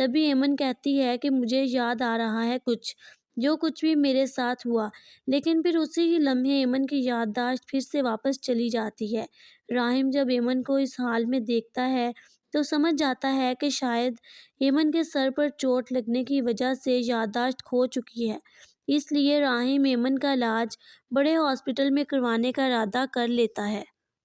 تبھی ایمن کہتی ہے کہ مجھے یاد آ رہا ہے جو کچھ بھی میرے ساتھ ہوا، لیکن پھر اسی ہی لمحے ایمن کی یادداشت پھر سے واپس چلی جاتی ہے۔ راہم جب ایمن کو اس حال میں دیکھتا ہے تو سمجھ جاتا ہے کہ شاید ایمن کے سر پر چوٹ لگنے کی وجہ سے یادداشت کھو چکی ہے، اس لیے راہم ایمن کا علاج بڑے ہاسپٹل میں کروانے کا ارادہ کر لیتا ہے۔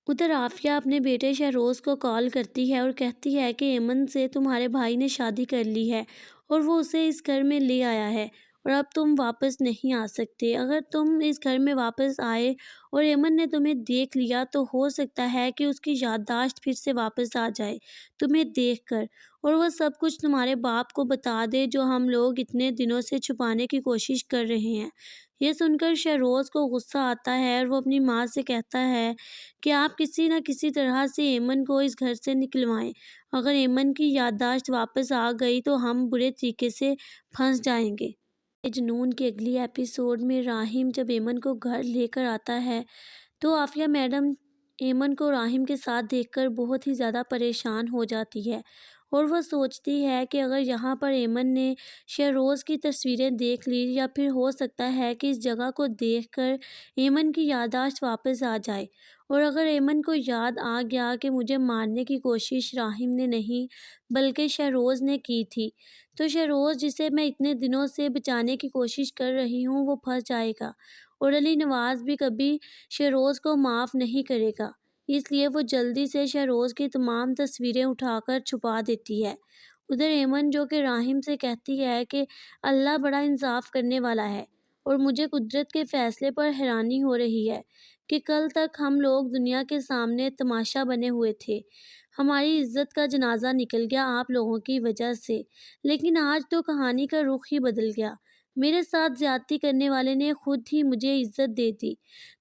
ادھر عافیہ اپنے بیٹے شہروز کو کال کرتی ہے اور کہتی ہے کہ ایمن سے تمہارے بھائی نے شادی کر لی ہے اور وہ اسے اس گھر میں لے آیا ہے اور اب تم واپس نہیں آ سکتے۔ اگر تم اس گھر میں واپس آئے اور ایمن نے تمہیں دیکھ لیا تو ہو سکتا ہے کہ اس کی یادداشت پھر سے واپس آ جائے تمہیں دیکھ کر، اور وہ سب کچھ تمہارے باپ کو بتا دے جو ہم لوگ اتنے دنوں سے چھپانے کی کوشش کر رہے ہیں۔ یہ سن کر شہروز کو غصہ آتا ہے اور وہ اپنی ماں سے کہتا ہے کہ آپ کسی نہ کسی طرح سے ایمن کو اس گھر سے نکلوائیں۔ اگر ایمن کی یادداشت واپس آ گئی تو ہم برے طریقے سے پھنس جائیں گے۔ جنون کے اگلی ایپیسوڈ میں راہیم جب ایمن کو گھر لے کر آتا ہے تو عافیہ میڈم ایمن کو راہیم کے ساتھ دیکھ کر بہت ہی زیادہ پریشان ہو جاتی ہے اور وہ سوچتی ہے کہ اگر یہاں پر ایمن نے شہروز کی تصویریں دیکھ لی یا پھر ہو سکتا ہے کہ اس جگہ کو دیکھ کر ایمن کی یادداشت واپس آ جائے، اور اگر ایمن کو یاد آ گیا کہ مجھے مارنے کی کوشش راہیم نے نہیں بلکہ شہروز نے کی تھی، تو شہروز جسے میں اتنے دنوں سے بچانے کی کوشش کر رہی ہوں وہ پھنس جائے گا، اور علی نواز بھی کبھی شہروز کو معاف نہیں کرے گا، اس لیے وہ جلدی سے شہروز کی تمام تصویریں اٹھا کر چھپا دیتی ہے۔ ادھر ایمن جو کہ راہیم سے کہتی ہے کہ اللہ بڑا انصاف کرنے والا ہے اور مجھے قدرت کے فیصلے پر حیرانی ہو رہی ہے کہ کل تک ہم لوگ دنیا کے سامنے تماشا بنے ہوئے تھے، ہماری عزت کا جنازہ نکل گیا آپ لوگوں کی وجہ سے، لیکن آج تو کہانی کا رخ ہی بدل گیا، میرے ساتھ زیادتی کرنے والے نے خود ہی مجھے عزت دے دی۔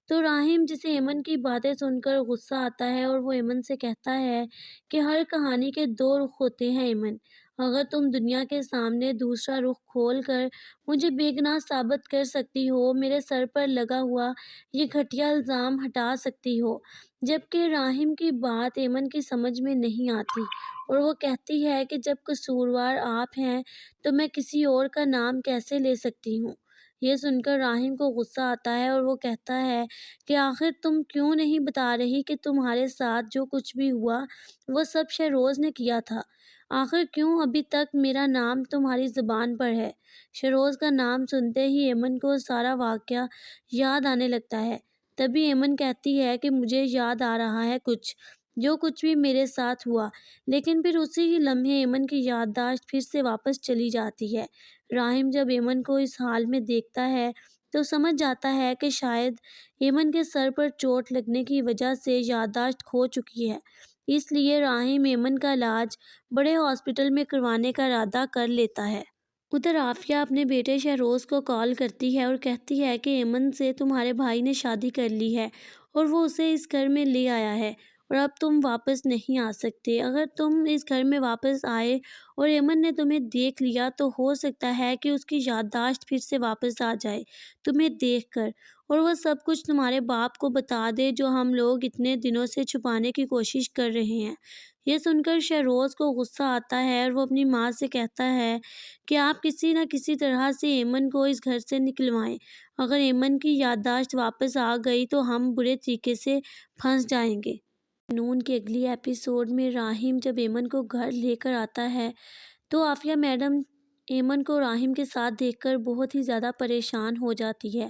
تو راہیم جسے ایمن کی باتیں سن کر غصہ آتا ہے اور وہ ایمن سے کہتا ہے کہ ہر کہانی کے دو رخ ہوتے ہیں ایمن، اگر تم دنیا کے سامنے دوسرا رخ کھول کر مجھے بے گناہ ثابت کر سکتی ہو، میرے سر پر لگا ہوا یہ گھٹیا الزام ہٹا سکتی ہو، جبکہ راہیم کی بات ایمن کی سمجھ میں نہیں آتی اور وہ کہتی ہے کہ جب قصوروار آپ ہیں تو میں کسی اور کا نام کیسے لے سکتی ہوں۔ یہ سن کر راہیم کو غصہ آتا ہے اور وہ کہتا ہے کہ آخر تم کیوں نہیں بتا رہی کہ تمہارے ساتھ جو کچھ بھی ہوا وہ سب شہروز نے کیا تھا، آخر کیوں ابھی تک میرا نام تمہاری زبان پر ہے۔ شہروز کا نام سنتے ہی ایمن کو سارا واقعہ یاد آنے لگتا ہے، تبھی ایمن کہتی ہے کہ مجھے یاد آ رہا ہے جو کچھ بھی میرے ساتھ ہوا، لیکن پھر اسی ہی لمحے ایمن کی یادداشت پھر سے واپس چلی جاتی ہے۔ راہیم جب ایمن کو اس حال میں دیکھتا ہے تو سمجھ جاتا ہے کہ شاید ایمن کے سر پر چوٹ لگنے کی وجہ سے یادداشت کھو چکی ہے، اس لیے راہیم ایمن کا علاج بڑے ہاسپٹل میں کروانے کا ارادہ کر لیتا ہے۔ ادھر عافیہ اپنے بیٹے شہروز کو کال کرتی ہے اور کہتی ہے کہ ایمن سے تمہارے بھائی نے شادی کر لی ہے اور وہ اسے اس گھر میں لے آیا ہے اور اب تم واپس نہیں آ سکتے۔ اگر تم اس گھر میں واپس آئے اور ایمن نے تمہیں دیکھ لیا تو ہو سکتا ہے کہ اس کی یادداشت پھر سے واپس آ جائے تمہیں دیکھ کر، اور وہ سب کچھ تمہارے باپ کو بتا دے جو ہم لوگ اتنے دنوں سے چھپانے کی کوشش کر رہے ہیں۔ یہ سن کر شہروز کو غصہ آتا ہے اور وہ اپنی ماں سے کہتا ہے کہ آپ کسی نہ کسی طرح سے ایمن کو اس گھر سے نکلوائیں، اگر ایمن کی یادداشت واپس آ گئی تو ہم برے طریقے سے پھنس جائیں گے۔ جنون کے اگلی ایپیسوڈ میں راہیم جب ایمن کو گھر لے کر آتا ہے تو عافیہ میڈم ایمن کو راہیم کے ساتھ دیکھ کر بہت ہی زیادہ پریشان ہو جاتی ہے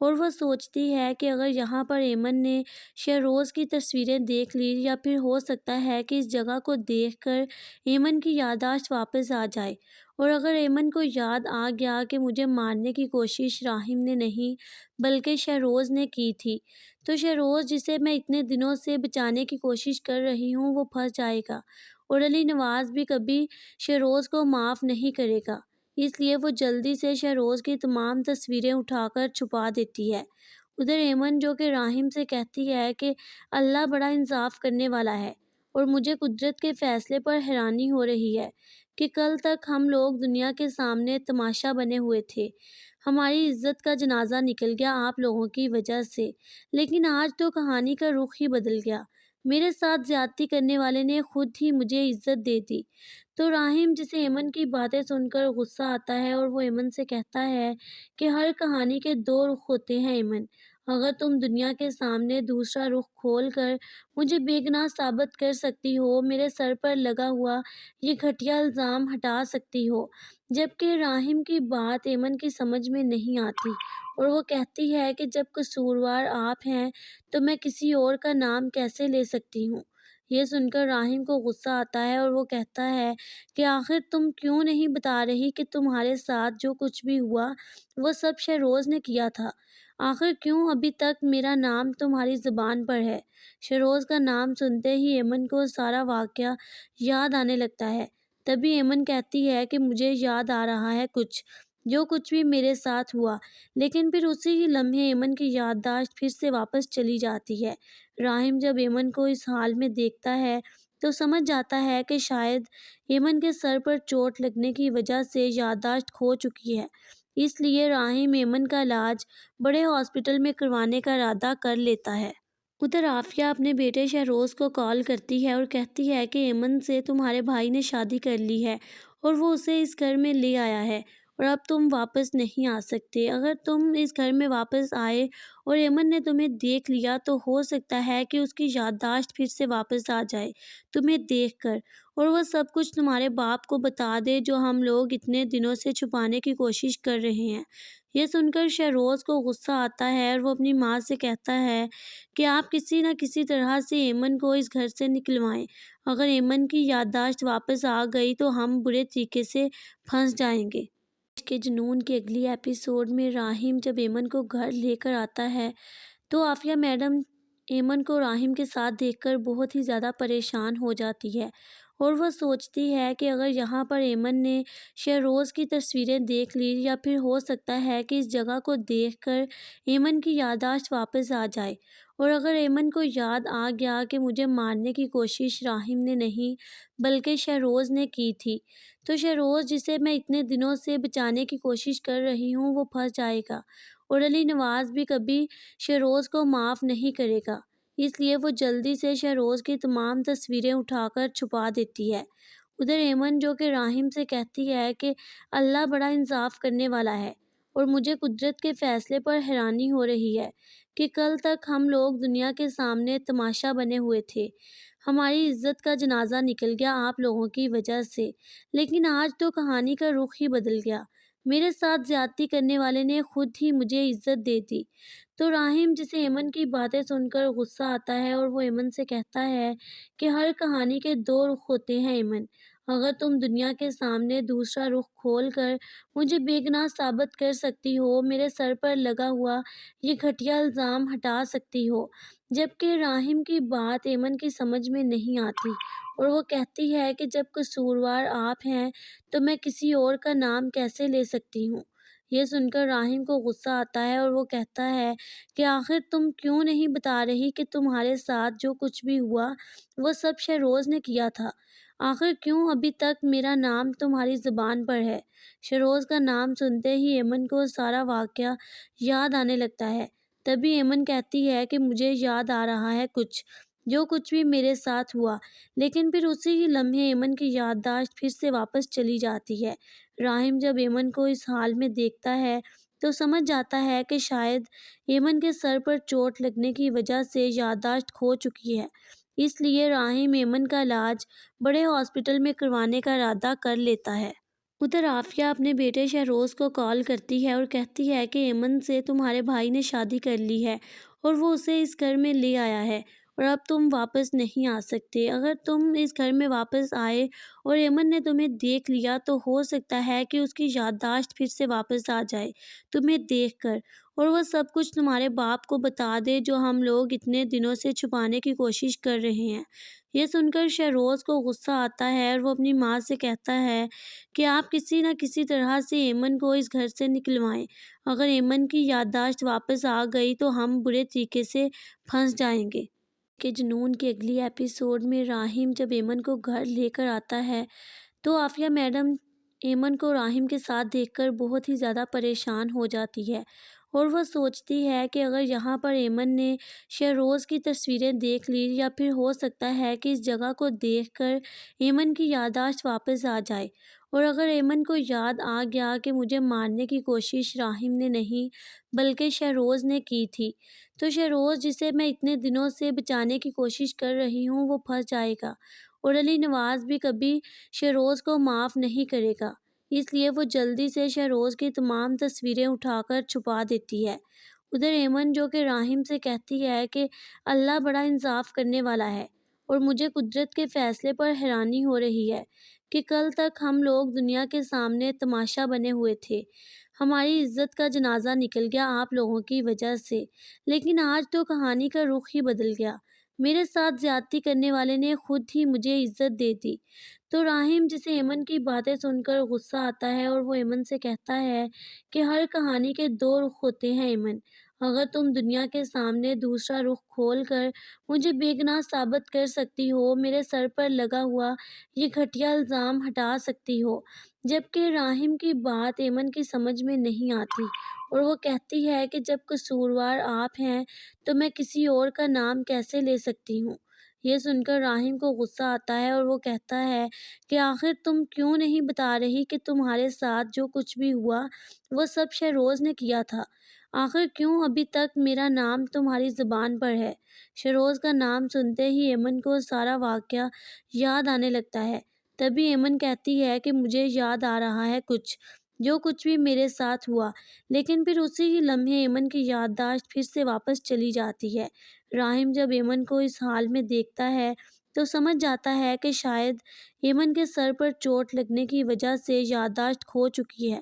اور وہ سوچتی ہے کہ اگر یہاں پر ایمن نے شہروز کی تصویریں دیکھ لی یا پھر ہو سکتا ہے کہ اس جگہ کو دیکھ کر ایمن کی یادداشت واپس آ جائے، اور اگر ایمن کو یاد آ گیا کہ مجھے مارنے کی کوشش راہیم نے نہیں بلکہ شہروز نے کی تھی، تو شہروز جسے میں اتنے دنوں سے بچانے کی کوشش کر رہی ہوں وہ پھنس جائے گا، اور علی نواز بھی کبھی شہروز کو معاف نہیں کرے گا، اس لیے وہ جلدی سے شہروز کی تمام تصویریں اٹھا کر چھپا دیتی ہے۔ ادھر ایمن جو کہ راہیم سے کہتی ہے کہ اللہ بڑا انصاف کرنے والا ہے اور مجھے قدرت کے فیصلے پر حیرانی ہو رہی ہے کہ کل تک ہم لوگ دنیا کے سامنے تماشا بنے ہوئے تھے، ہماری عزت کا جنازہ نکل گیا آپ لوگوں کی وجہ سے، لیکن آج تو کہانی کا رخ ہی بدل گیا، میرے ساتھ زیادتی کرنے والے نے خود ہی مجھے عزت دے دی۔ تو راہم جسے ایمن کی باتیں سن کر غصہ آتا ہے اور وہ ایمن سے کہتا ہے کہ ہر کہانی کے دو رخ ہوتے ہیں ایمن، اگر تم دنیا کے سامنے دوسرا رخ کھول کر مجھے بے گناہ ثابت کر سکتی ہو، میرے سر پر لگا ہوا یہ گھٹیا الزام ہٹا سکتی ہو۔ جبکہ راہم کی بات ایمن کی سمجھ میں نہیں آتی اور وہ کہتی ہے کہ جب قصوروار آپ ہیں تو میں کسی اور کا نام کیسے لے سکتی ہوں۔ یہ سن کر راہم کو غصہ آتا ہے اور وہ کہتا ہے کہ آخر تم کیوں نہیں بتا رہی کہ تمہارے ساتھ جو کچھ بھی ہوا وہ سب شہروز نے کیا تھا؟ آخر کیوں ابھی تک میرا نام تمہاری زبان پر ہے؟ شہروز کا نام سنتے ہی ایمن کو سارا واقعہ یاد آنے لگتا ہے۔ تبھی ایمن کہتی ہے کہ مجھے یاد آ رہا ہے جو کچھ بھی میرے ساتھ ہوا، لیکن پھر اسی ہی لمحے ایمن کی یادداشت پھر سے واپس چلی جاتی ہے۔ راہم جب ایمن کو اس حال میں دیکھتا ہے تو سمجھ جاتا ہے کہ شاید ایمن کے سر پر چوٹ لگنے کی وجہ سے یادداشت کھو چکی ہے، اس لیے راہم ایمن کا علاج بڑے ہاسپٹل میں کروانے کا ارادہ کر لیتا ہے۔ ادھر عافیہ اپنے بیٹے شہروز کو کال کرتی ہے اور کہتی ہے کہ ایمن سے تمہارے بھائی نے شادی کر لی ہے اور وہ اسے اس گھر میں لے آیا ہے اور اب تم واپس نہیں آ سکتے۔ اگر تم اس گھر میں واپس آئے اور ایمن نے تمہیں دیکھ لیا تو ہو سکتا ہے کہ اس کی یادداشت پھر سے واپس آ جائے تمہیں دیکھ کر، اور وہ سب کچھ تمہارے باپ کو بتا دے جو ہم لوگ اتنے دنوں سے چھپانے کی کوشش کر رہے ہیں۔ یہ سن کر شہروز کو غصہ آتا ہے اور وہ اپنی ماں سے کہتا ہے کہ آپ کسی نہ کسی طرح سے ایمن کو اس گھر سے نکلوائیں، اگر ایمن کی یادداشت واپس آ گئی تو ہم برے طریقے سے پھنس جائیں گے۔ کے جنون کے اگلی ایپیسوڈ میں راہم جب ایمن کو گھر لے کر آتا ہے تو عافیہ میڈم ایمن کو راہم کے ساتھ دیکھ کر بہت ہی زیادہ پریشان ہو جاتی ہے اور وہ سوچتی ہے کہ اگر یہاں پر ایمن نے شہروز کی تصویریں دیکھ لی یا پھر ہو سکتا ہے کہ اس جگہ کو دیکھ کر ایمن کی یادداشت واپس آ جائے، اور اگر ایمن کو یاد آ گیا کہ مجھے مارنے کی کوشش راہم نے نہیں بلکہ شہروز نے کی تھی، تو شہروز جسے میں اتنے دنوں سے بچانے کی کوشش کر رہی ہوں وہ پھنس جائے گا، اور علی نواز بھی کبھی شہروز کو معاف نہیں کرے گا، اس لیے وہ جلدی سے شہروز کی تمام تصویریں اٹھا کر چھپا دیتی ہے۔ ادھر ایمن جو کہ راہم سے کہتی ہے کہ اللہ بڑا انصاف کرنے والا ہے اور مجھے قدرت کے فیصلے پر حیرانی ہو رہی ہے کہ کل تک ہم لوگ دنیا کے سامنے تماشا بنے ہوئے تھے، ہماری عزت کا جنازہ نکل گیا آپ لوگوں کی وجہ سے، لیکن آج تو کہانی کا رخ ہی بدل گیا، میرے ساتھ زیادتی کرنے والے نے خود ہی مجھے عزت دے دی۔ تو راہم جسے ایمن کی باتیں سن کر غصہ آتا ہے اور وہ ایمن سے کہتا ہے کہ ہر کہانی کے دو رخ ہوتے ہیں ایمن، اگر تم دنیا کے سامنے دوسرا رخ کھول کر مجھے بے گناہ ثابت کر سکتی ہو، میرے سر پر لگا ہوا یہ گھٹیا الزام ہٹا سکتی ہو۔ جبکہ راہم کی بات ایمن کی سمجھ میں نہیں آتی اور وہ کہتی ہے کہ جب قصوروار آپ ہیں تو میں کسی اور کا نام کیسے لے سکتی ہوں۔ یہ سن کر راہم کو غصہ آتا ہے اور وہ کہتا ہے کہ آخر تم کیوں نہیں بتا رہی کہ تمہارے ساتھ جو کچھ بھی ہوا وہ سب شہروز نے کیا تھا؟ آخر کیوں ابھی تک میرا نام تمہاری زبان پر ہے؟ شہروز کا نام سنتے ہی ایمن کو سارا واقعہ یاد آنے لگتا ہے۔ تبھی ایمن کہتی ہے کہ مجھے یاد آ رہا ہے جو کچھ بھی میرے ساتھ ہوا، لیکن پھر اسی ہی لمحے ایمن کی یادداشت پھر سے واپس چلی جاتی ہے۔ راہم جب ایمن کو اس حال میں دیکھتا ہے تو سمجھ جاتا ہے کہ شاید ایمن کے سر پر چوٹ لگنے کی وجہ سے یادداشت کھو چکی ہے، اس لیے راہم ایمن کا علاج بڑے ہاسپٹل میں کروانے کا ارادہ کر لیتا ہے۔ ادھر عافیہ اپنے بیٹے شہروز کو کال کرتی ہے اور کہتی ہے کہ ایمن سے تمہارے بھائی نے شادی کر لی ہے اور وہ اسے اس گھر میں لے آیا ہے اور اب تم واپس نہیں آ سکتے۔ اگر تم اس گھر میں واپس آئے اور ایمن نے تمہیں دیکھ لیا تو ہو سکتا ہے کہ اس کی یادداشت پھر سے واپس آ جائے تمہیں دیکھ کر، اور وہ سب کچھ تمہارے باپ کو بتا دے جو ہم لوگ اتنے دنوں سے چھپانے کی کوشش کر رہے ہیں۔ یہ سن کر شہروز کو غصہ آتا ہے اور وہ اپنی ماں سے کہتا ہے کہ آپ کسی نہ کسی طرح سے ایمن کو اس گھر سے نکلوائیں، اگر ایمن کی یادداشت واپس آ گئی تو ہم برے طریقے سے پھنس جائیں گے۔ کے جنون کے اگلی ایپیسوڈ میں راہم جب ایمن کو گھر لے کر آتا ہے تو عافیہ میڈم ایمن کو راہم کے ساتھ دیکھ کر بہت ہی زیادہ پریشان ہو جاتی ہے اور وہ سوچتی ہے کہ اگر یہاں پر ایمن نے شہروز کی تصویریں دیکھ لی یا پھر ہو سکتا ہے کہ اس جگہ کو دیکھ کر ایمن کی یادداشت واپس آ جائے، اور اگر ایمن کو یاد آ گیا کہ مجھے مارنے کی کوشش راہم نے نہیں بلکہ شہروز نے کی تھی، تو شہروز جسے میں اتنے دنوں سے بچانے کی کوشش کر رہی ہوں وہ پھنس جائے گا، اور علی نواز بھی کبھی شہروز کو معاف نہیں کرے گا۔ اس لیے وہ جلدی سے شہروز کی تمام تصویریں اٹھا کر چھپا دیتی ہے۔ ادھر ایمن جو کہ راہم سے کہتی ہے کہ اللہ بڑا انصاف کرنے والا ہے، اور مجھے قدرت کے فیصلے پر حیرانی ہو رہی ہے کہ کل تک ہم لوگ دنیا کے سامنے تماشا بنے ہوئے تھے، ہماری عزت کا جنازہ نکل گیا آپ لوگوں کی وجہ سے، لیکن آج تو کہانی کا رخ ہی بدل گیا، میرے ساتھ زیادتی کرنے والے نے خود ہی مجھے عزت دے دی۔ تو راہم جسے ایمن کی باتیں سن کر غصہ آتا ہے اور وہ ایمن سے کہتا ہے کہ ہر کہانی کے دو رخ ہوتے ہیں ایمن، اگر تم دنیا کے سامنے دوسرا رخ کھول کر مجھے بے گناہ ثابت کر سکتی ہو، میرے سر پر لگا ہوا یہ گھٹیا الزام ہٹا سکتی ہو، جبکہ راہم کی بات ایمن کی سمجھ میں نہیں آتی اور وہ کہتی ہے کہ جب قصوروار آپ ہیں تو میں کسی اور کا نام کیسے لے سکتی ہوں۔ یہ سن کر راہم کو غصہ آتا ہے اور وہ کہتا ہے کہ آخر تم کیوں نہیں بتا رہی کہ تمہارے ساتھ جو کچھ بھی ہوا وہ سب شہروز نے کیا تھا، آخر کیوں ابھی تک میرا نام تمہاری زبان پر ہے۔ شہروز کا نام سنتے ہی ایمن کو سارا واقعہ یاد آنے لگتا ہے، تبھی ایمن کہتی ہے کہ مجھے یاد آ رہا ہے جو کچھ بھی میرے ساتھ ہوا، لیکن پھر اسی ہی لمحے ایمن کی یادداشت پھر سے واپس چلی جاتی ہے۔ راہم جب ایمن کو اس حال میں دیکھتا ہے تو سمجھ جاتا ہے کہ شاید ایمن کے سر پر چوٹ لگنے کی وجہ سے یادداشت کھو چکی ہے،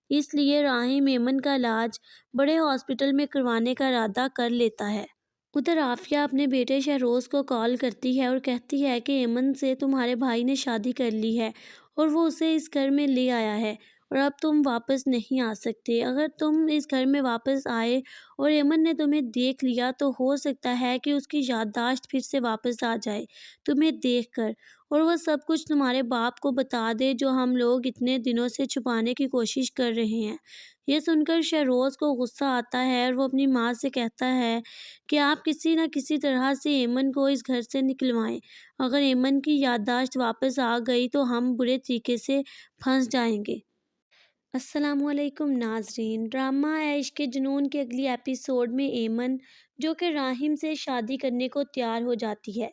اس لیے راہم ایمن کا علاج بڑے ہاسپٹل میں کروانے کا ارادہ کر لیتا ہے۔ ادھر عافیہ اپنے بیٹے شہروز کو کال کرتی ہے اور کہتی ہے کہ ایمن سے تمہارے بھائی نے شادی کر لی ہے اور وہ اسے اس گھر میں لے آیا ہے، اور اب تم واپس نہیں آ سکتے۔ اگر تم اس گھر میں واپس آئے اور ایمن نے تمہیں دیکھ لیا تو ہو سکتا ہے کہ اس کی یادداشت پھر سے واپس آ جائے تمہیں دیکھ کر، اور وہ سب کچھ تمہارے باپ کو بتا دے جو ہم لوگ اتنے دنوں سے چھپانے کی کوشش کر رہے ہیں۔ یہ سن کر شہروز کو غصہ آتا ہے اور وہ اپنی ماں سے کہتا ہے کہ آپ کسی نہ کسی طرح سے ایمن کو اس گھر سے نکلوائیں، اگر ایمن کی یادداشت واپس آ گئی تو ہم برے طریقے سے پھنس جائیں گے۔ السلام علیکم ناظرین، ڈرامہ عشق کے جنون کے اگلی ایپیسوڈ میں ایمن جو کہ راہم سے شادی کرنے کو تیار ہو جاتی ہے۔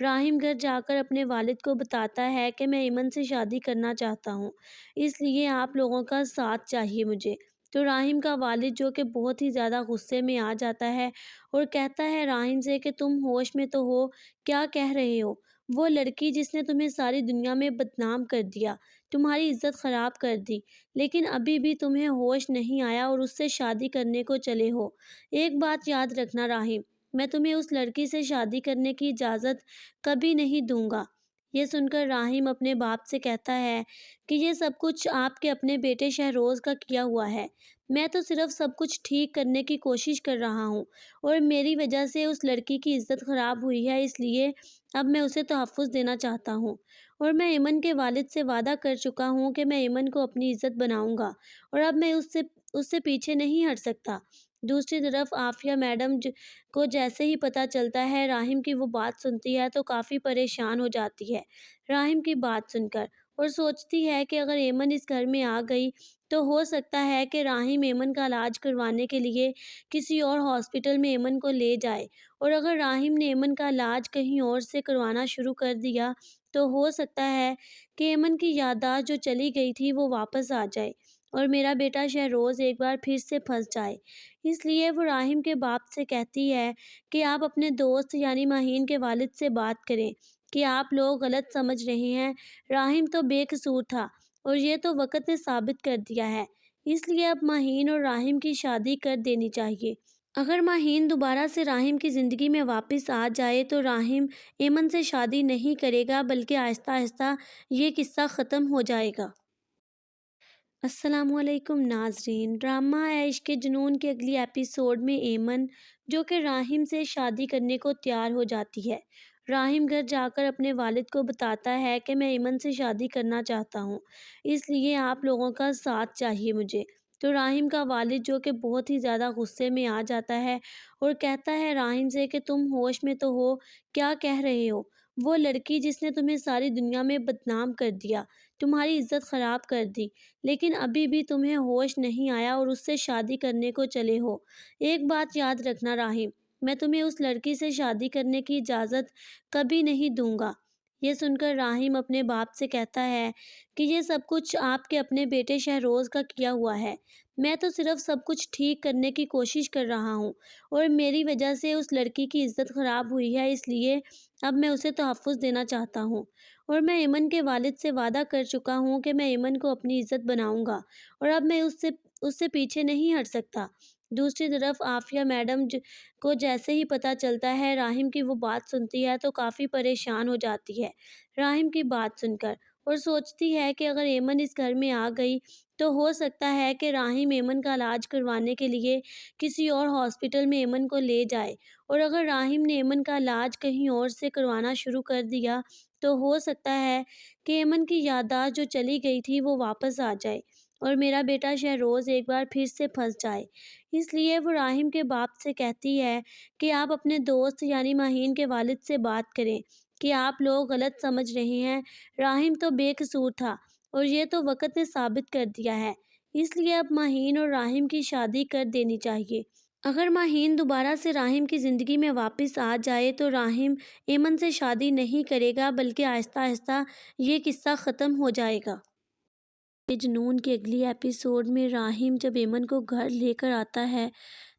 راہم گھر جا کر اپنے والد کو بتاتا ہے کہ میں ایمن سے شادی کرنا چاہتا ہوں، اس لیے آپ لوگوں کا ساتھ چاہیے مجھے۔ تو راہم کا والد جو کہ بہت ہی زیادہ غصے میں آ جاتا ہے اور کہتا ہے راہم سے کہ تم ہوش میں تو ہو، کیا کہہ رہے ہو؟ وہ لڑکی جس نے تمہیں ساری دنیا میں بدنام کر دیا، تمہاری عزت خراب کر دی، لیکن ابھی بھی تمہیں ہوش نہیں آیا اور اس سے شادی کرنے کو چلے ہو۔ ایک بات یاد رکھنا راہم، میں تمہیں اس لڑکی سے شادی کرنے کی اجازت کبھی نہیں دوں گا۔ یہ سن کر راہم اپنے باپ سے کہتا ہے کہ یہ سب کچھ آپ کے اپنے بیٹے شہروز کا کیا ہوا ہے، میں تو صرف سب کچھ ٹھیک کرنے کی کوشش کر رہا ہوں، اور میری وجہ سے اس لڑکی کی عزت خراب ہوئی ہے، اس لیے اب میں اسے تحفظ دینا چاہتا ہوں، اور میں ایمن کے والد سے وعدہ کر چکا ہوں کہ میں ایمن کو اپنی عزت بناؤں گا، اور اب میں اس سے پیچھے نہیں ہٹ سکتا۔ دوسری طرف عافیہ میڈم کو جیسے ہی پتہ چلتا ہے راہم کی وہ بات سنتی ہے تو کافی پریشان ہو جاتی ہے راہم کی بات سن کر، اور سوچتی ہے کہ اگر ایمن اس گھر میں آ گئی تو ہو سکتا ہے کہ راہم ایمن کا علاج کروانے کے لیے کسی اور ہاسپٹل میں ایمن کو لے جائے، اور اگر راہم نے ایمن کا علاج کہیں اور سے کروانا شروع کر دیا تو ہو سکتا ہے کہ ایمن کی یادداشت جو چلی گئی تھی وہ واپس آ جائے اور میرا بیٹا شہروز ایک بار پھر سے پھنس جائے۔ اس لیے وہ راہم کے باپ سے کہتی ہے کہ آپ اپنے دوست یعنی ماہین کے والد سے بات کریں کہ آپ لوگ غلط سمجھ رہے ہیں، راہم تو بے قصور تھا اور یہ تو وقت نے ثابت کر دیا ہے، اس لیے اب ماہین اور راہم کی شادی کر دینی چاہیے۔ اگر ماہین دوبارہ سے راہم کی زندگی میں واپس آ جائے تو راہم ایمن سے شادی نہیں کرے گا بلکہ آہستہ آہستہ یہ قصہ ختم ہو جائے گا۔ السلام علیکم ناظرین، ڈرامہ عشق کے جنون کے اگلی ایپیسوڈ میں ایمن جو کہ راہم سے شادی کرنے کو تیار ہو جاتی ہے۔ راہم گھر جا کر اپنے والد کو بتاتا ہے کہ میں ایمن سے شادی کرنا چاہتا ہوں، اس لیے آپ لوگوں کا ساتھ چاہیے مجھے۔ تو راہم کا والد جو کہ بہت ہی زیادہ غصے میں آ جاتا ہے اور کہتا ہے راہم سے کہ تم ہوش میں تو ہو، کیا کہہ رہے ہو؟ وہ لڑکی جس نے تمہیں ساری دنیا میں بدنام کر دیا، تمہاری عزت خراب کر دی، لیکن ابھی بھی تمہیں ہوش نہیں آیا اور اس سے شادی کرنے کو چلے ہو۔ ایک بات یاد رکھنا راہم، میں تمہیں اس لڑکی سے شادی کرنے کی اجازت کبھی نہیں دوں گا۔ یہ سن کر راہم اپنے باپ سے کہتا ہے کہ یہ سب کچھ آپ کے اپنے بیٹے شہروز کا کیا ہوا ہے۔ میں تو صرف سب کچھ ٹھیک کرنے کی کوشش کر رہا ہوں اور میری وجہ سے اس لڑکی کی عزت خراب ہوئی ہے، اس لیے اب میں اسے تحفظ دینا چاہتا ہوں اور میں ایمن کے والد سے وعدہ کر چکا ہوں کہ میں ایمن کو اپنی عزت بناؤں گا اور اب میں اس سے پیچھے نہیں ہٹ سکتا۔ دوسری طرف عافیہ میڈم کو جیسے ہی پتہ چلتا ہے راہم کی وہ بات سنتی ہے تو کافی پریشان ہو جاتی ہے راہم کی بات سن کر، اور سوچتی ہے کہ اگر ایمن اس گھر میں آ گئی تو ہو سکتا ہے کہ راہم ایمن کا علاج کروانے کے لیے کسی اور ہاسپٹل میں ایمن کو لے جائے، اور اگر راہم نے ایمن کا علاج کہیں اور سے کروانا شروع کر دیا تو ہو سکتا ہے کہ ایمن کی یادداشت جو چلی گئی تھی وہ واپس آ جائے اور میرا بیٹا شہروز ایک بار پھر سے پھنس جائے۔ اس لیے وہ راہم کے باپ سے کہتی ہے کہ آپ اپنے دوست یعنی ماہین کے والد سے بات کریں کہ آپ لوگ غلط سمجھ رہے ہیں، راہم تو بے قصور تھا اور یہ تو وقت نے ثابت کر دیا ہے، اس لیے اب ماہین اور راہم کی شادی کر دینی چاہیے۔ اگر ماہین دوبارہ سے راہم کی زندگی میں واپس آ جائے تو راہم ایمن سے شادی نہیں کرے گا، بلکہ آہستہ آہستہ یہ قصہ ختم ہو جائے گا۔ جنون کے اگلی ایپیسوڈ میں راہم جب ایمن کو گھر لے کر آتا ہے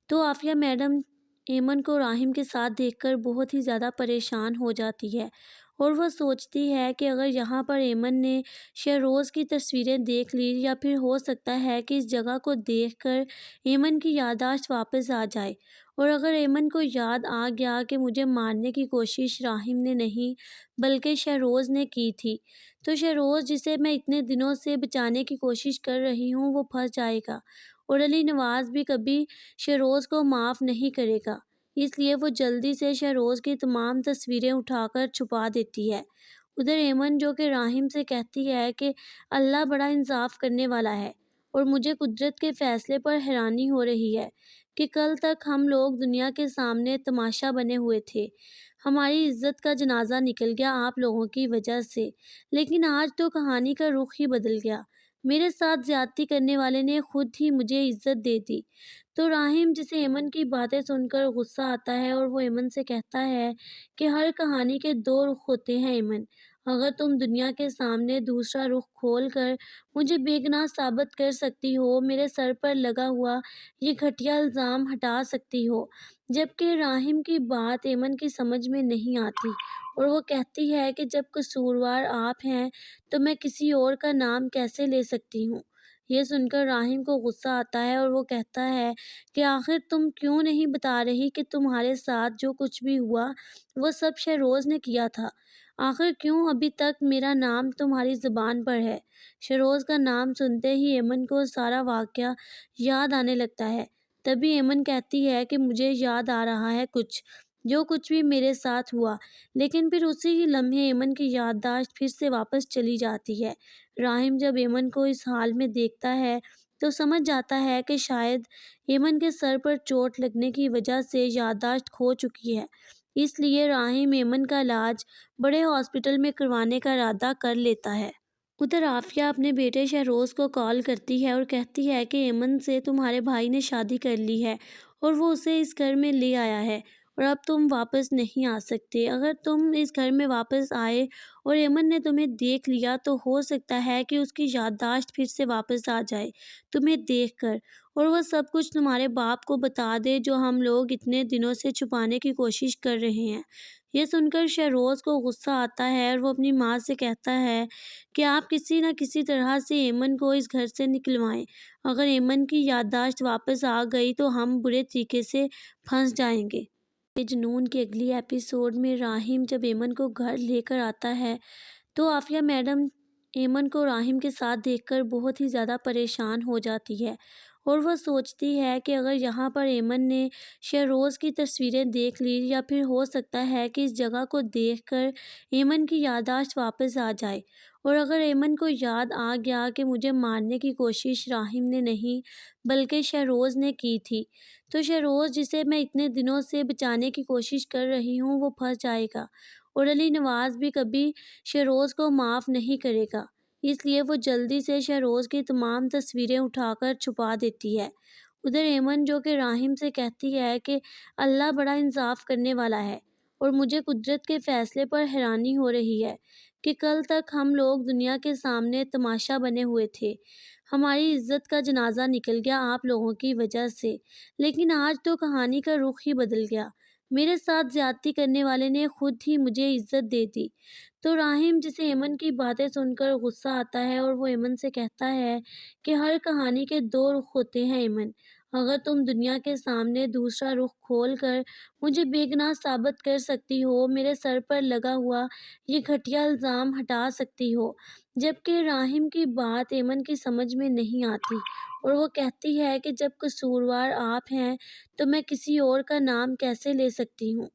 تو عافیہ میڈم ایمن کو راہم کے ساتھ دیکھ کر بہت ہی زیادہ پریشان ہو جاتی ہے اور وہ سوچتی ہے کہ اگر یہاں پر ایمن نے شہروز کی تصویریں دیکھ لی یا پھر ہو سکتا ہے کہ اس جگہ کو دیکھ کر ایمن کی یادداشت واپس آ جائے، اور اگر ایمن کو یاد آ گیا کہ مجھے مارنے کی کوشش راہم نے نہیں بلکہ شہروز نے کی تھی، تو شہروز جسے میں اتنے دنوں سے بچانے کی کوشش کر رہی ہوں وہ پھنس جائے گا، اور علی نواز بھی کبھی شہروز کو معاف نہیں کرے گا۔ اس لیے وہ جلدی سے شہروز کی تمام تصویریں اٹھا کر چھپا دیتی ہے۔ ادھر ایمن جو کہ راہم سے کہتی ہے کہ اللہ بڑا انصاف کرنے والا ہے اور مجھے قدرت کے فیصلے پر حیرانی ہو رہی ہے کہ کل تک ہم لوگ دنیا کے سامنے تماشا بنے ہوئے تھے، ہماری عزت کا جنازہ نکل گیا آپ لوگوں کی وجہ سے، لیکن آج تو کہانی کا رخ ہی بدل گیا، میرے ساتھ زیادتی کرنے والے نے خود ہی مجھے عزت دے دی۔ تو راہم جسے ایمن کی باتیں سن کر غصہ آتا ہے اور وہ ایمن سے کہتا ہے کہ ہر کہانی کے دو رخ ہوتے ہیں ایمن، اگر تم دنیا کے سامنے دوسرا رخ کھول کر مجھے بے گناہ ثابت کر سکتی ہو، میرے سر پر لگا ہوا یہ گھٹیا الزام ہٹا سکتی ہو، جبکہ راہم کی بات ایمن کی سمجھ میں نہیں آتی اور وہ کہتی ہے کہ جب قصوروار آپ ہیں تو میں کسی اور کا نام کیسے لے سکتی ہوں۔ یہ سن کر راہم کو غصہ آتا ہے اور وہ کہتا ہے کہ آخر تم کیوں نہیں بتا رہی کہ تمہارے ساتھ جو کچھ بھی ہوا وہ سب شہروز نے کیا تھا، آخر کیوں ابھی تک میرا نام تمہاری زبان پر ہے؟ شہروز کا نام سنتے ہی ایمن کو سارا واقعہ یاد آنے لگتا ہے۔ تبھی ایمن کہتی ہے کہ مجھے یاد آ رہا ہے جو کچھ بھی میرے ساتھ ہوا، لیکن پھر اسی ہی لمحے ایمن کی یادداشت پھر سے واپس چلی جاتی ہے۔ راہم جب ایمن کو اس حال میں دیکھتا ہے تو سمجھ جاتا ہے کہ شاید ایمن کے سر پر چوٹ لگنے کی وجہ سے یادداشت کھو چکی ہے، اس لیے راہم ایمن کا علاج بڑے ہاسپٹل میں کروانے کا ارادہ کر لیتا ہے۔ ادھر عافیہ اپنے بیٹے شہروز کو کال کرتی ہے اور کہتی ہے کہ ایمن سے تمہارے بھائی نے شادی کر لی ہے اور وہ اسے اس گھر میں لے آیا ہے اور اب تم واپس نہیں آ سکتے، اگر تم اس گھر میں واپس آئے اور ایمن نے تمہیں دیکھ لیا تو ہو سکتا ہے کہ اس کی یادداشت پھر سے واپس آ جائے تمہیں دیکھ کر، اور وہ سب کچھ تمہارے باپ کو بتا دے جو ہم لوگ اتنے دنوں سے چھپانے کی کوشش کر رہے ہیں۔ یہ سن کر شہروز کو غصہ آتا ہے اور وہ اپنی ماں سے کہتا ہے کہ آپ کسی نہ کسی طرح سے ایمن کو اس گھر سے نکلوائیں، اگر ایمن کی یادداشت واپس آ گئی تو ہم برے طریقے سے پھنس جائیں گے۔ جنون کے اگلی ایپیسوڈ میں راہم جب ایمن کو گھر لے کر آتا ہے تو عافیہ میڈم ایمن کو راہم کے ساتھ دیکھ کر بہت ہی زیادہ پریشان ہو جاتی ہے اور وہ سوچتی ہے کہ اگر یہاں پر ایمن نے شہروز کی تصویریں دیکھ لی یا پھر ہو سکتا ہے کہ اس جگہ کو دیکھ کر ایمن کی یادداشت واپس آ جائے، اور اگر ایمن کو یاد آ گیا کہ مجھے مارنے کی کوشش راہیم نے نہیں بلکہ شہروز نے کی تھی، تو شہروز جسے میں اتنے دنوں سے بچانے کی کوشش کر رہی ہوں وہ پھنس جائے گا، اور علی نواز بھی کبھی شہروز کو معاف نہیں کرے گا۔ اس لیے وہ جلدی سے شہروز کی تمام تصویریں اٹھا کر چھپا دیتی ہے۔ ادھر ایمن جو کہ راہیم سے کہتی ہے کہ اللہ بڑا انصاف کرنے والا ہے، اور مجھے قدرت کے فیصلے پر حیرانی ہو رہی ہے کہ کل تک ہم لوگ دنیا کے سامنے تماشا بنے ہوئے تھے، ہماری عزت کا جنازہ نکل گیا آپ لوگوں کی وجہ سے، لیکن آج تو کہانی کا رخ ہی بدل گیا، میرے ساتھ زیادتی کرنے والے نے خود ہی مجھے عزت دے دی۔ تو راہیم جسے ایمن کی باتیں سن کر غصہ آتا ہے اور وہ ایمن سے کہتا ہے کہ ہر کہانی کے دو رخ ہوتے ہیں ایمن، اگر تم دنیا کے سامنے دوسرا رخ کھول کر مجھے بے گناہ ثابت کر سکتی ہو، میرے سر پر لگا ہوا یہ گھٹیا الزام ہٹا سکتی ہو۔ جبکہ راہیم کی بات ایمن کی سمجھ میں نہیں آتی اور وہ کہتی ہے کہ جب قصوروار آپ ہیں تو میں کسی اور کا نام کیسے لے سکتی ہوں۔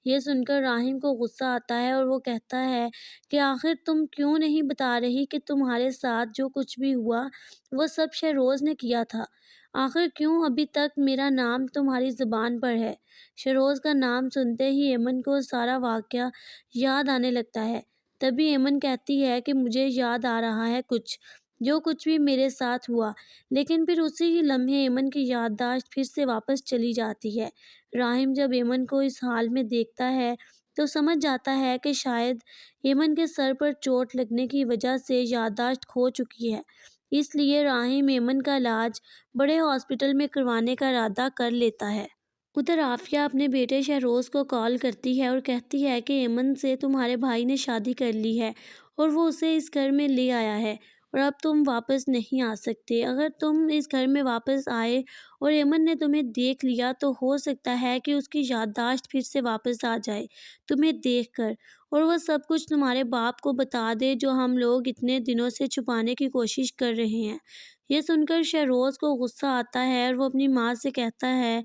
یہ سن کر راہیم کو غصہ آتا ہے اور وہ کہتا ہے کہ آخر تم کیوں نہیں بتا رہی کہ تمہارے ساتھ جو کچھ بھی ہوا وہ سب شہروز نے کیا تھا؟ آخر کیوں ابھی تک میرا نام تمہاری زبان پر ہے؟ شہروز کا نام سنتے ہی ایمن کو سارا واقعہ یاد آنے لگتا ہے۔ تبھی ایمن کہتی ہے کہ مجھے یاد آ رہا ہے جو کچھ بھی میرے ساتھ ہوا، لیکن پھر اسی ہی لمحے ایمن کی یادداشت پھر سے واپس چلی جاتی ہے۔ راہیم جب ایمن کو اس حال میں دیکھتا ہے تو سمجھ جاتا ہے کہ شاید ایمن کے سر پر چوٹ لگنے کی وجہ سے یادداشت کھو چکی ہے، اس لیے راہیم ایمن کا علاج بڑے ہاسپٹل میں کروانے کا ارادہ کر لیتا ہے۔ ادھر عافیہ اپنے بیٹے شہروز کو کال کرتی ہے اور کہتی ہے کہ ایمن سے تمہارے بھائی نے شادی کر لی ہے اور وہ اسے اس گھر میں لے آیا ہے، اور اب تم واپس نہیں آ سکتے۔ اگر تم اس گھر میں واپس آئے اور ایمن نے تمہیں دیکھ لیا تو ہو سکتا ہے کہ اس کی یادداشت پھر سے واپس آ جائے تمہیں دیکھ کر، اور وہ سب کچھ تمہارے باپ کو بتا دے جو ہم لوگ اتنے دنوں سے چھپانے کی کوشش کر رہے ہیں۔ یہ سن کر شہروز کو غصہ آتا ہے اور وہ اپنی ماں سے کہتا ہے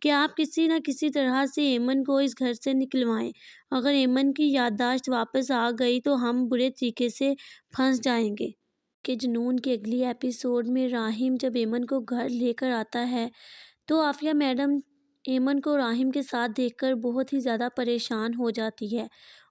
کہ آپ کسی نہ کسی طرح سے ایمن کو اس گھر سے نکلوائیں، اگر ایمن کی یادداشت واپس آ گئی تو ہم برے طریقے سے پھنس جائیں گے۔ کہ جنون کے اگلی ایپیسوڈ میں راہیم جب ایمن کو گھر لے کر آتا ہے تو عافیہ میڈم ایمن کو راہیم کے ساتھ دیکھ کر بہت ہی زیادہ پریشان ہو جاتی ہے،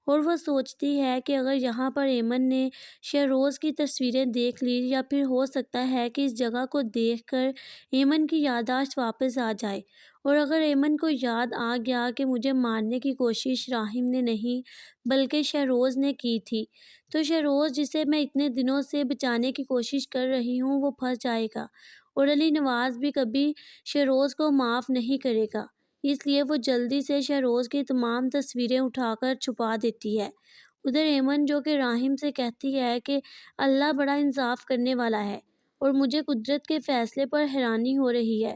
اور وہ سوچتی ہے کہ اگر یہاں پر ایمن نے شہروز کی تصویریں دیکھ لی یا پھر ہو سکتا ہے کہ اس جگہ کو دیکھ کر ایمن کی یادداشت واپس آ جائے، اور اگر ایمن کو یاد آ گیا کہ مجھے مارنے کی کوشش راہیم نے نہیں بلکہ شہروز نے کی تھی، تو شہروز جسے میں اتنے دنوں سے بچانے کی کوشش کر رہی ہوں وہ پھنس جائے گا، اور علی نواز بھی کبھی شہروز کو معاف نہیں کرے گا۔ اس لیے وہ جلدی سے شہروز کی تمام تصویریں اٹھا کر چھپا دیتی ہے۔ ادھر ایمن جو کہ راہیم سے کہتی ہے کہ اللہ بڑا انصاف کرنے والا ہے، اور مجھے قدرت کے فیصلے پر حیرانی ہو رہی ہے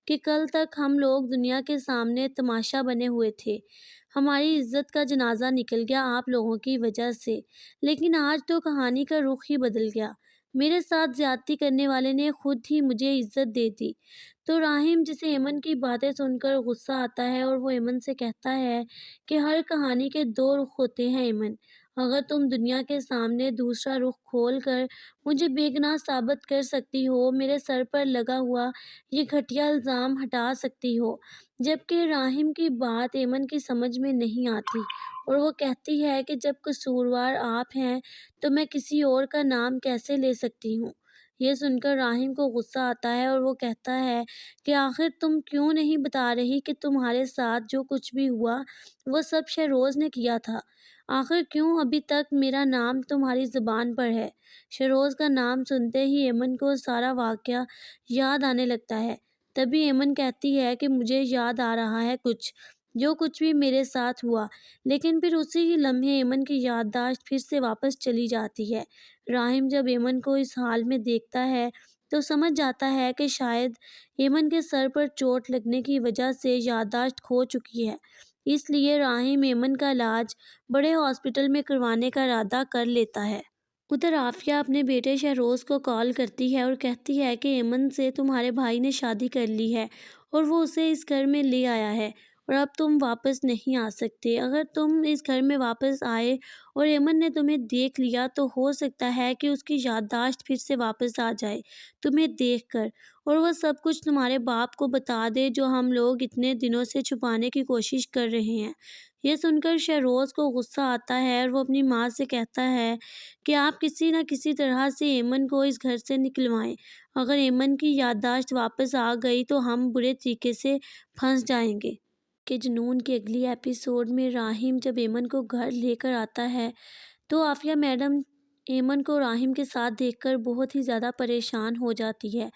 کہ کل تک ہم لوگ دنیا کے سامنے تماشا بنے ہوئے تھے، ہماری عزت کا جنازہ نکل گیا آپ لوگوں کی وجہ سے، لیکن آج تو کہانی کا رخ ہی بدل گیا، میرے ساتھ زیادتی کرنے والے نے خود ہی مجھے عزت دے دی۔ تو راہیم جسے ایمن کی باتیں سن کر غصہ آتا ہے اور وہ ایمن سے کہتا ہے کہ ہر کہانی کے دو رخ ہوتے ہیں ایمن، اگر تم دنیا کے سامنے دوسرا رخ کھول کر مجھے بے گناہ ثابت کر سکتی ہو، میرے سر پر لگا ہوا یہ گھٹیا الزام ہٹا سکتی ہو۔ جبکہ راہیم کی بات ایمن کی سمجھ میں نہیں آتی اور وہ کہتی ہے کہ جب قصوروار آپ ہیں تو میں کسی اور کا نام کیسے لے سکتی ہوں۔ یہ سن کر راہیم کو غصہ آتا ہے اور وہ کہتا ہے کہ آخر تم کیوں نہیں بتا رہی کہ تمہارے ساتھ جو کچھ بھی ہوا وہ سب شہروز نے کیا تھا؟ آخر کیوں ابھی تک میرا نام تمہاری زبان پر ہے؟ شہروز کا نام سنتے ہی ایمن کو سارا واقعہ یاد آنے لگتا ہے۔ تبھی ایمن کہتی ہے کہ مجھے یاد آ رہا ہے جو کچھ بھی میرے ساتھ ہوا، لیکن پھر اسی ہی لمحے ایمن کی یادداشت پھر سے واپس چلی جاتی ہے۔ راہیم جب ایمن کو اس حال میں دیکھتا ہے تو سمجھ جاتا ہے کہ شاید ایمن کے سر پر چوٹ لگنے کی وجہ سے یادداشت کھو چکی ہے، اس لیے راہیم ایمن کا علاج بڑے ہاسپٹل میں کروانے کا ارادہ کر لیتا ہے۔ ادھر عافیہ اپنے بیٹے شہروز کو کال کرتی ہے اور کہتی ہے کہ ایمن سے تمہارے بھائی نے شادی کر لی ہے اور وہ اسے اس گھر میں لے آیا ہے، اور اب تم واپس نہیں آ سکتے۔ اگر تم اس گھر میں واپس آئے اور ایمن نے تمہیں دیکھ لیا تو ہو سکتا ہے کہ اس کی یادداشت پھر سے واپس آ جائے تمہیں دیکھ کر، اور وہ سب کچھ تمہارے باپ کو بتا دے جو ہم لوگ اتنے دنوں سے چھپانے کی کوشش کر رہے ہیں۔ یہ سن کر شہروز کو غصہ آتا ہے اور وہ اپنی ماں سے کہتا ہے کہ آپ کسی نہ کسی طرح سے ایمن کو اس گھر سے نکلوائیں۔ اگر ایمن کی یادداشت واپس آ گئی تو ہم برے طریقے سے پھنس جائیں گے۔ کہ جنون کے اگلی ایپیسوڈ میں راہیم جب ایمن کو گھر لے کر آتا ہے تو عافیہ میڈم ایمن کو راہیم کے ساتھ دیکھ کر بہت ہی زیادہ پریشان ہو جاتی ہے،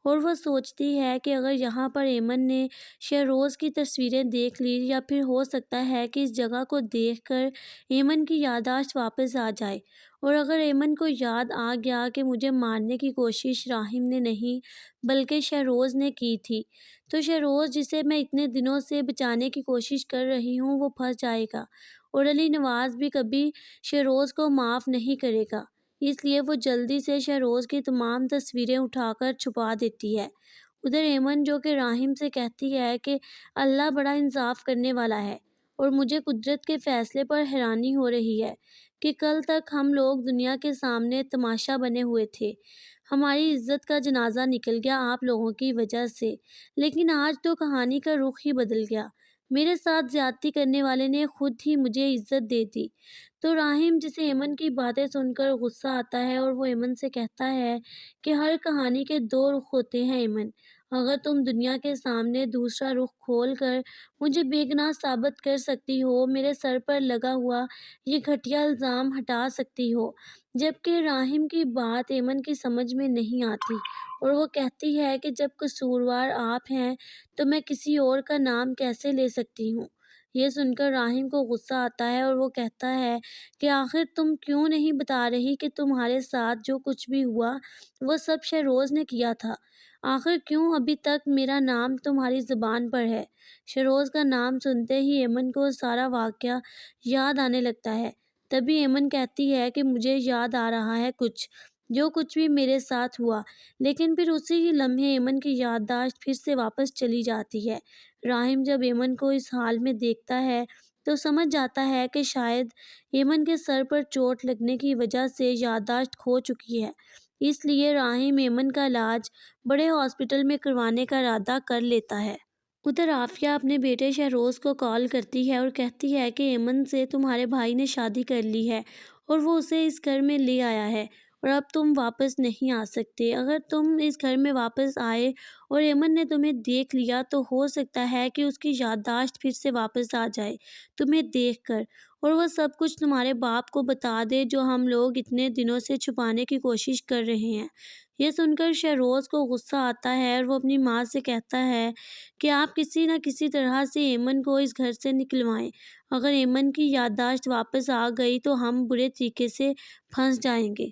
اور وہ سوچتی ہے کہ اگر یہاں پر ایمن نے شہروز کی تصویریں دیکھ لی یا پھر ہو سکتا ہے کہ اس جگہ کو دیکھ کر ایمن کی یادداشت واپس آ جائے، اور اگر ایمن کو یاد آ گیا کہ مجھے مارنے کی کوشش راہیم نے نہیں بلکہ شہروز نے کی تھی، تو شہروز جسے میں اتنے دنوں سے بچانے کی کوشش کر رہی ہوں وہ پھنس جائے گا، اور علی نواز بھی کبھی شہروز کو معاف نہیں کرے گا۔ اس لیے وہ جلدی سے شہروز کی تمام تصویریں اٹھا کر چھپا دیتی ہے۔ ادھر ایمن جو کہ راہیم سے کہتی ہے کہ اللہ بڑا انصاف کرنے والا ہے، اور مجھے قدرت کے فیصلے پر حیرانی ہو رہی ہے کہ کل تک ہم لوگ دنیا کے سامنے تماشا بنے ہوئے تھے، ہماری عزت کا جنازہ نکل گیا آپ لوگوں کی وجہ سے، لیکن آج تو کہانی کا رخ ہی بدل گیا، میرے ساتھ زیادتی کرنے والے نے خود ہی مجھے عزت دے دی۔ تو راہیم جسے ایمن کی باتیں سن کر غصہ آتا ہے اور وہ ایمن سے کہتا ہے کہ ہر کہانی کے دو رخ ہوتے ہیں ایمن، اگر تم دنیا کے سامنے دوسرا رخ کھول کر مجھے بے گناہ ثابت کر سکتی ہو، میرے سر پر لگا ہوا یہ گھٹیا الزام ہٹا سکتی ہو، جبکہ راہیم کی بات ایمن کی سمجھ میں نہیں آتی، اور وہ کہتی ہے کہ جب قصوروار آپ ہیں تو میں کسی اور کا نام کیسے لے سکتی ہوں۔ یہ سن کر راہیم کو غصہ آتا ہے اور وہ کہتا ہے کہ آخر تم کیوں نہیں بتا رہی کہ تمہارے ساتھ جو کچھ بھی ہوا وہ سب شہروز نے کیا تھا، آخر کیوں ابھی تک میرا نام تمہاری زبان پر ہے۔ شہروز کا نام سنتے ہی ایمن کو سارا واقعہ یاد آنے لگتا ہے، تبھی ایمن کہتی ہے کہ مجھے یاد آ رہا ہے جو کچھ بھی میرے ساتھ ہوا، لیکن پھر اسی ہی لمحے ایمن کی یادداشت پھر سے واپس چلی جاتی ہے۔ راہیم جب ایمن کو اس حال میں دیکھتا ہے تو سمجھ جاتا ہے کہ شاید ایمن کے سر پر چوٹ لگنے کی وجہ سے یادداشت کھو چکی ہے، اس لیے راہیم ایمن کا علاج بڑے ہاسپٹل میں کروانے کا ارادہ کر لیتا ہے۔ ادھر عافیہ اپنے بیٹے شہروز کو کال کرتی ہے اور کہتی ہے کہ ایمن سے تمہارے بھائی نے شادی کر لی ہے اور وہ اسے اس گھر میں لے آیا ہے، اور اب تم واپس نہیں آ سکتے۔ اگر تم اس گھر میں واپس آئے اور ایمن نے تمہیں دیکھ لیا تو ہو سکتا ہے کہ اس کی یادداشت پھر سے واپس آ جائے تمہیں دیکھ کر، اور وہ سب کچھ تمہارے باپ کو بتا دے جو ہم لوگ اتنے دنوں سے چھپانے کی کوشش کر رہے ہیں۔ یہ سن کر شہروز کو غصہ آتا ہے اور وہ اپنی ماں سے کہتا ہے کہ آپ کسی نہ کسی طرح سے ایمن کو اس گھر سے نکلوائیں۔ اگر ایمن کی یادداشت واپس آ گئی تو ہم برے طریقے سے پھنس جائیں گے۔